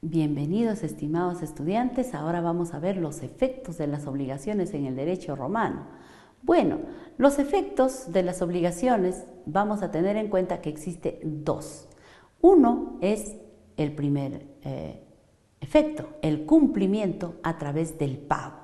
Bienvenidos, estimados estudiantes. Ahora vamos a ver los efectos de las obligaciones en el derecho romano. Bueno, los efectos de las obligaciones vamos a tener en cuenta que existe dos. Uno es el primer efecto, el cumplimiento a través del pago.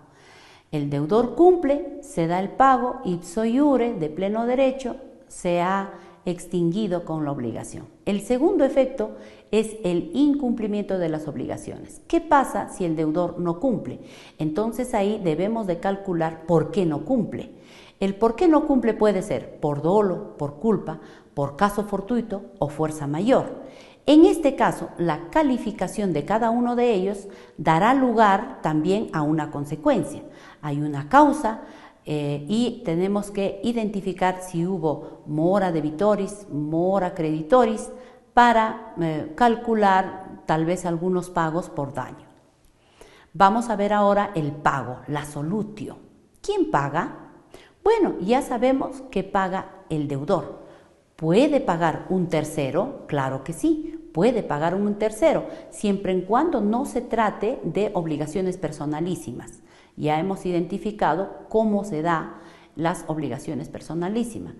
El deudor cumple, se da el pago, ipso iure, de pleno derecho, se ha extinguido con la obligación. El segundo efecto es el incumplimiento de las obligaciones. ¿Qué pasa si el deudor no cumple? Entonces ahí debemos de calcular por qué no cumple. El por qué no cumple puede ser por dolo, por culpa, por caso fortuito o fuerza mayor. En este caso, la calificación de cada uno de ellos dará lugar también a una consecuencia. Hay una causa y tenemos que identificar si hubo mora debitoris, mora creditoris, para calcular tal vez algunos pagos por daño. Vamos a ver ahora el pago, la solutio. ¿Quién paga? Bueno, ya sabemos que paga el deudor. ¿Puede pagar un tercero? Claro que sí, puede pagar un tercero, siempre y cuando no se trate de obligaciones personalísimas. Ya hemos identificado cómo se dan las obligaciones personalísimas.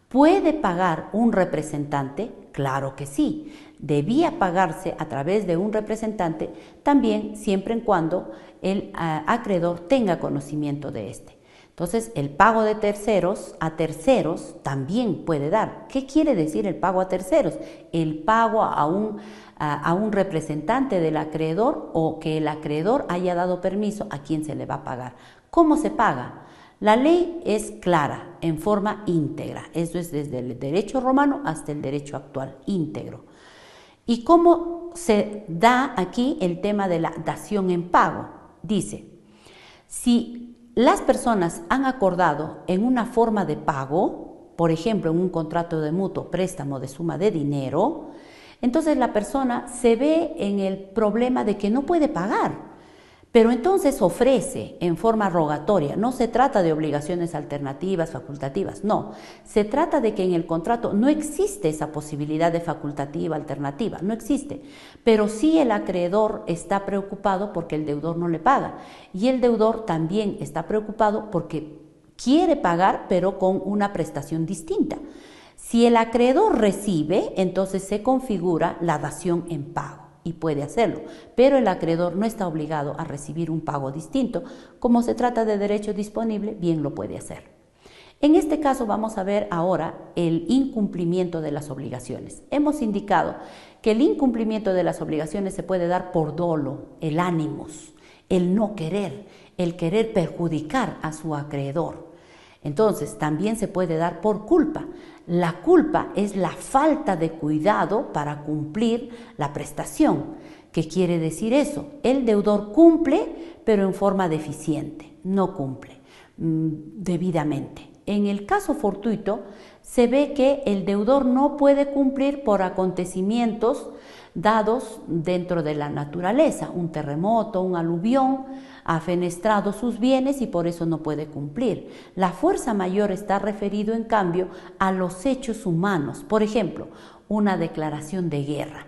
¿Puede pagar un representante? Claro que sí. Debía pagarse a través de un representante también siempre y cuando el acreedor tenga conocimiento de este. Entonces, el pago de terceros a terceros también puede dar. ¿Qué quiere decir el pago a terceros? El pago a un representante del acreedor o que el acreedor haya dado permiso a quien se le va a pagar. ¿Cómo se paga? La ley es clara, en forma íntegra. Eso es desde el derecho romano hasta el derecho actual, íntegro. ¿Y cómo se da aquí el tema de la dación en pago? Dice, si las personas han acordado en una forma de pago, por ejemplo, en un contrato de mutuo préstamo de suma de dinero, entonces la persona se ve en el problema de que no puede pagar, pero entonces ofrece en forma rogatoria. No se trata de obligaciones alternativas, facultativas, no. Se trata de que en el contrato no existe esa posibilidad de facultativa, alternativa, no existe. Pero sí el acreedor está preocupado porque el deudor no le paga. Y el deudor también está preocupado porque quiere pagar, pero con una prestación distinta. Si el acreedor recibe, entonces se configura la dación en pago. Y puede hacerlo, pero el acreedor no está obligado a recibir un pago distinto. Como se trata de derecho disponible, bien lo puede hacer. En este caso vamos a ver ahora el incumplimiento de las obligaciones. Hemos indicado que el incumplimiento de las obligaciones se puede dar por dolo, el ánimos, el no querer, el querer perjudicar a su acreedor. Entonces, también se puede dar por culpa. La culpa es la falta de cuidado para cumplir la prestación. ¿Qué quiere decir eso? El deudor cumple, pero en forma deficiente, no cumple debidamente. En el caso fortuito, se ve que el deudor no puede cumplir por acontecimientos dados dentro de la naturaleza, un terremoto, un aluvión, ha fenestrado sus bienes y por eso no puede cumplir. La fuerza mayor está referido en cambio a los hechos humanos, por ejemplo, una declaración de guerra,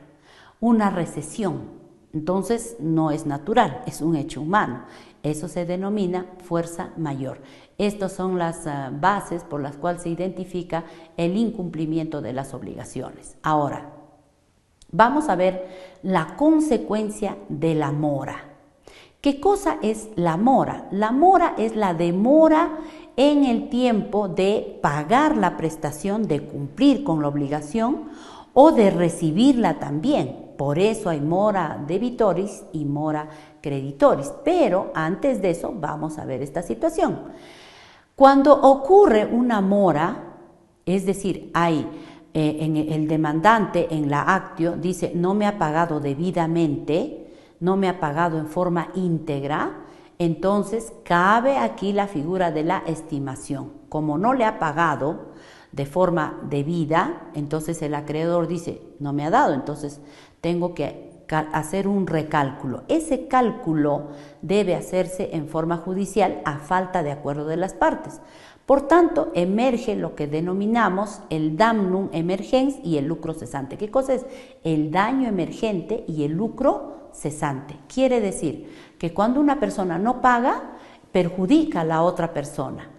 una recesión. Entonces no es natural, es un hecho humano. Eso se denomina fuerza mayor. Estas son las bases por las cuales se identifica el incumplimiento de las obligaciones. Ahora, vamos a ver la consecuencia de la mora. ¿Qué cosa es la mora? La mora es la demora en el tiempo de pagar la prestación, de cumplir con la obligación o de recibirla también. Por eso hay mora debitoris y mora creditoris. Pero antes de eso vamos a ver esta situación. Cuando ocurre una mora, es decir, hay en el demandante en la actio dice no me ha pagado debidamente, no me ha pagado en forma íntegra, entonces cabe aquí la figura de la estimación. Como no le ha pagado de forma debida, entonces el acreedor dice no me ha dado, entonces tengo que hacer un recálculo. Ese cálculo debe hacerse en forma judicial a falta de acuerdo de las partes. Por tanto, emerge lo que denominamos el damnum emergens y el lucro cesante. ¿Qué cosa es? El daño emergente y el lucro cesante. Quiere decir que cuando una persona no paga, perjudica a la otra persona.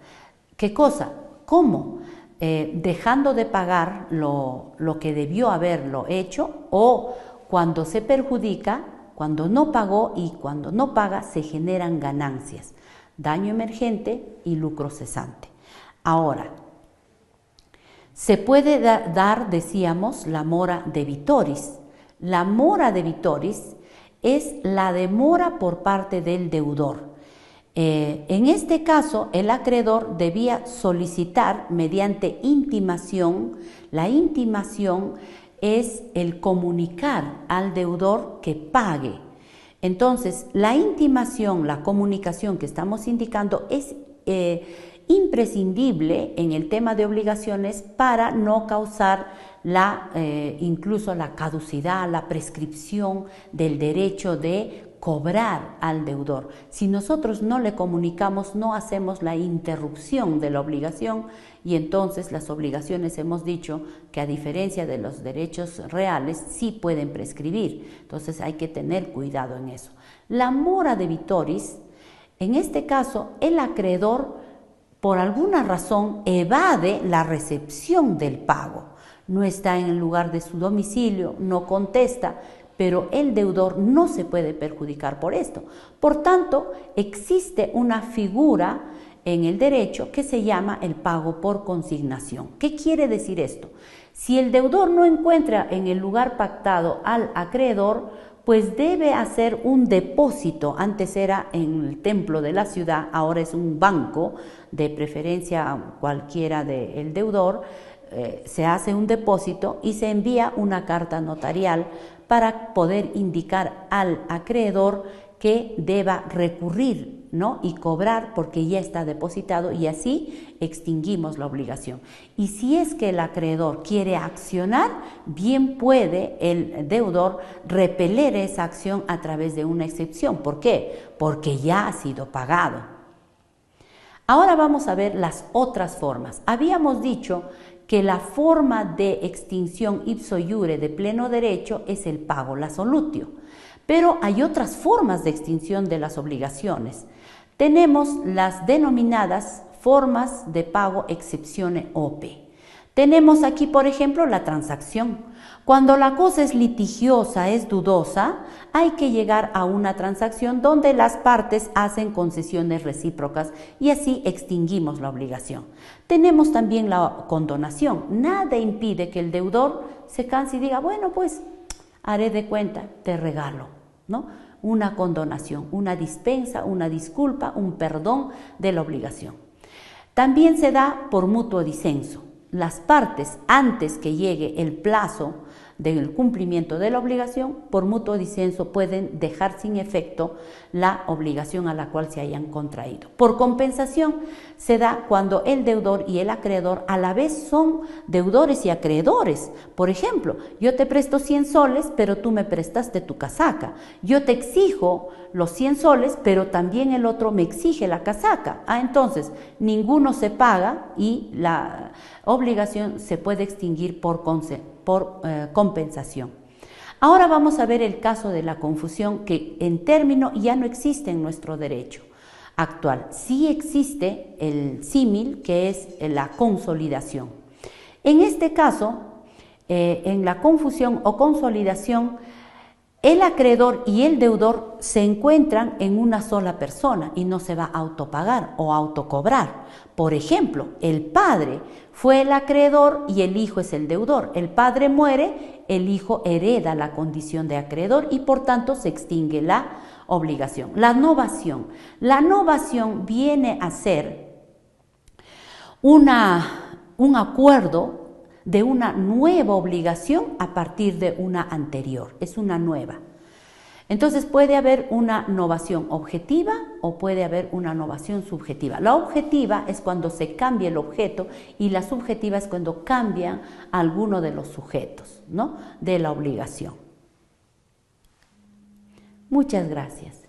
¿Qué cosa? ¿Cómo? Dejando de pagar lo que debió haberlo hecho, o cuando se perjudica, cuando no pagó, y cuando no paga se generan ganancias, daño emergente y lucro cesante. Ahora, se puede dar, decíamos, la mora debitoris. La mora debitoris es la demora por parte del deudor. En este caso, el acreedor debía solicitar mediante intimación. La intimación es el comunicar al deudor que pague. Entonces, la intimación, la comunicación que estamos indicando es imprescindible en el tema de obligaciones para no causar incluso la caducidad, la prescripción del derecho de cobrar al deudor. Si nosotros no le comunicamos, no hacemos la interrupción de la obligación, y entonces las obligaciones, hemos dicho que a diferencia de los derechos reales, sí pueden prescribir. Entonces hay que tener cuidado en eso. La mora debitoris, en este caso, el acreedor por alguna razón evade la recepción del pago. No está en el lugar de su domicilio, no contesta, pero el deudor no se puede perjudicar por esto. Por tanto, existe una figura en el derecho que se llama el pago por consignación. ¿Qué quiere decir esto? Si el deudor no encuentra en el lugar pactado al acreedor, pues debe hacer un depósito. Antes era en el templo de la ciudad, ahora es un banco, de preferencia cualquiera del deudor. Se hace un depósito y se envía una carta notarial para poder indicar al acreedor que deba recurrir, ¿no?, y cobrar, porque ya está depositado, y así extinguimos la obligación. Y si es que el acreedor quiere accionar, bien puede el deudor repeler esa acción a través de una excepción. ¿Por qué? Porque ya ha sido pagado. Ahora vamos a ver las otras formas. Habíamos dicho que la forma de extinción ipso iure de pleno derecho es el pago, la solutio. Pero hay otras formas de extinción de las obligaciones. Tenemos las denominadas formas de pago exceptione ope. Tenemos aquí, por ejemplo, la transacción. Cuando la cosa es litigiosa, es dudosa, hay que llegar a una transacción donde las partes hacen concesiones recíprocas y así extinguimos la obligación. Tenemos también la condonación. Nada impide que el deudor se canse y diga, bueno, pues haré de cuenta, te regalo, ¿no? Una condonación, una dispensa, una disculpa, un perdón de la obligación. También se da por mutuo disenso. Las partes, antes que llegue el plazo del cumplimiento de la obligación, por mutuo disenso pueden dejar sin efecto la obligación a la cual se hayan contraído. Por compensación se da cuando el deudor y el acreedor a la vez son deudores y acreedores. Por ejemplo, yo te presto 100 soles, pero tú me prestaste tu casaca. Yo te exijo los 100 soles, pero también el otro me exige la casaca. Entonces, ninguno se paga y la obligación se puede extinguir por compensación. Ahora vamos a ver el caso de la confusión, que en término ya no existe en nuestro derecho actual. Sí existe el símil, que es la consolidación. En este caso, en la confusión o consolidación, el acreedor y el deudor se encuentran en una sola persona y no se va a autopagar o autocobrar. Por ejemplo, el padre fue el acreedor y el hijo es el deudor. El padre muere, el hijo hereda la condición de acreedor y por tanto se extingue la obligación. La novación. La novación viene a ser un acuerdo de una nueva obligación a partir de una anterior, es una nueva. Entonces puede haber una novación objetiva o puede haber una novación subjetiva. La objetiva es cuando se cambia el objeto y la subjetiva es cuando cambian alguno de los sujetos, ¿no?, de la obligación. Muchas gracias.